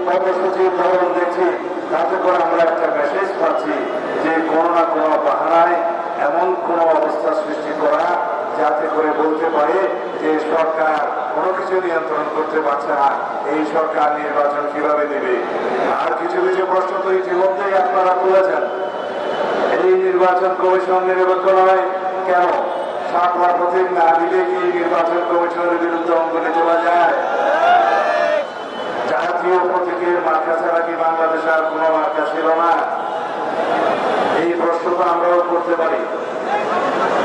কর্মসূচির ধরন দেখছি, তাতে করে আমরা একটা মেসেজ পাচ্ছি যে কোনো না কোনো বাহানায় এমন কোনো অবস্থা সৃষ্টি করা যাতে করে বলতে পারে যে সরকার কোনো কিছু নিয়ন্ত্রণ করতে পারছে না, এই সরকার নির্বাচন কিভাবে দেবে। আর কিছু কিছু প্রশ্ন তো ইতিমধ্যেই আপনারা তুলেছেন, এই নির্বাচন কমিশন নিরপেক্ষ নয় কেন? 7 লাখ প্রতীক না দিলে কি নির্বাচন কমিশনের বিরুদ্ধে অঙ্গনে চলা যায়? জাতীয় প্রতীকের মার্কা ছাড়া কি বাংলাদেশে আর কোনো মার্কা ছিল না? এই প্রশ্ন তো আমরাও করতে পারি।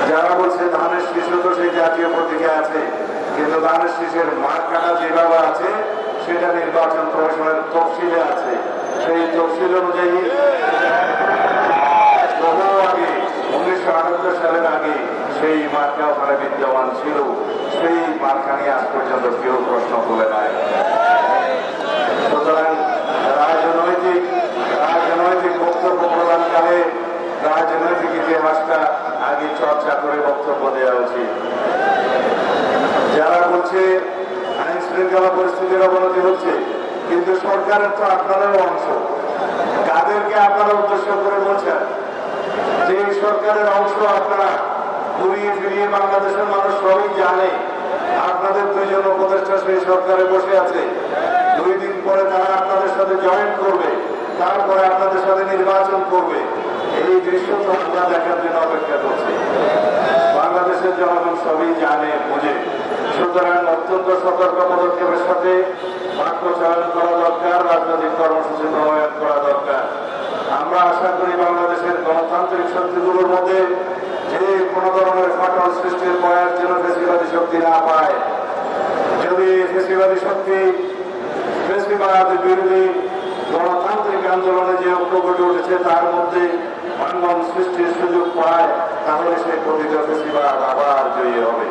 যারা বলছে ধানের শীষ তো সেই জাতীয় প্রতীকে আছে, কিন্তু ধানের শীষের মার্কাটা যেভাবে আছে সেটা নির্বাচন কমিশনের তফসিলে আছে। সেই তফসিল অনুযায়ী বহু আগে 1978 সালের আগে সেই মার্কা ওখানে বিদ্যমান ছিল। সেই মার্কা নিয়ে আজ পর্যন্ত কেউ প্রশ্ন তুলে নাই। সুতরাং রাজনৈতিক বক্তব্য প্রদানকালে রাজনৈতিক ইতিহাসটা আগে চর্চা করে বক্তব্য দেওয়া উচিত। যারা বলছে আইন শৃঙ্খলা পরিস্থিতির অবনতি হচ্ছে, কিন্তু সরকারের তো আপনারাও অংশ। কাদেরকে আপনারা উদ্দেশ্য করে বলছেন যে সরকারের অংশ আপনারা? ঘুরিয়ে ফিরিয়ে বাংলাদেশের মানুষ সবই জানে আপনাদের 2 জন উপদেষ্টা সেই সরকারে বসে আছে। 2 দিন পরে তারা আপনাদের সাথে জয়েন করবে, তারপরে আপনাদের সাথে নির্বাচন করবে। এই দৃশ্য তো আমরা দেখার জন্য অপেক্ষা করছি। বাংলাদেশের জনগণ সবই জানে, বুঝে। সুতরাং অত্যন্ত সতর্ক পদক্ষেপের সাথে বাক্য চয়ন করা দরকার, রাজনৈতিক কর্মসূচি প্রণয়ন করা দরকার। আমরা আশা করি বাংলাদেশের গণতান্ত্রিক শক্তিগুলোর মধ্যে যে কোনো ধরনের ফাটল সৃষ্টির প্রয়াস যেন ফেসিবাদী শক্তি না পায়। যদি ফেসিবাদী শক্তি ফেসিবাদ বিরোধী গণতান্ত্রিক আন্দোলনে যে ঐক্য গড়ে উঠেছে তার মধ্যে ভাঙন সৃষ্টির সুযোগ পায়, তাহলে সেই কথিত ফেসিবাদ আবার জয়ী হবে।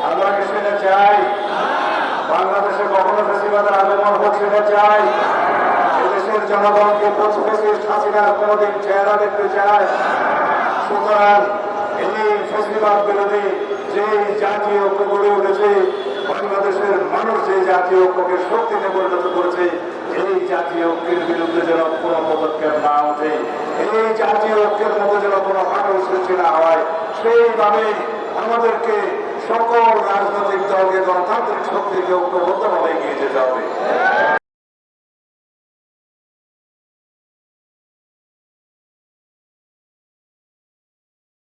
আমরা কি সেটা চাই? বাংলাদেশে কখনো ফেসিবাদের আগমন হোক সেটা চাই? এদেশের জনগণকে ফ্যাসিস্ট হাসিনার কোনোদিন চেহারা দেখতে চায়? সুতরাং এই ফেসিবাদ বিরোধী যে জাতীয় ঐক্য গড়ে উঠেছে, বাংলাদেশের মানুষ যে জাতীয় ঐক্যকে শক্তিতে পরিণত করেছে, এই জাতীয় ঐক্যের বিরুদ্ধে যেন কোনো পদক্ষেপ না ওঠে, এই জাতীয় ঐক্যের মধ্যে যেন কোনো ফাটল সৃষ্টি না হয়, সেইভাবে আমাদেরকে সকল রাজনৈতিক দলকে গণতান্ত্রিক শক্তিকে ঐক্যবদ্ধভাবে এগিয়ে যেতে হবে।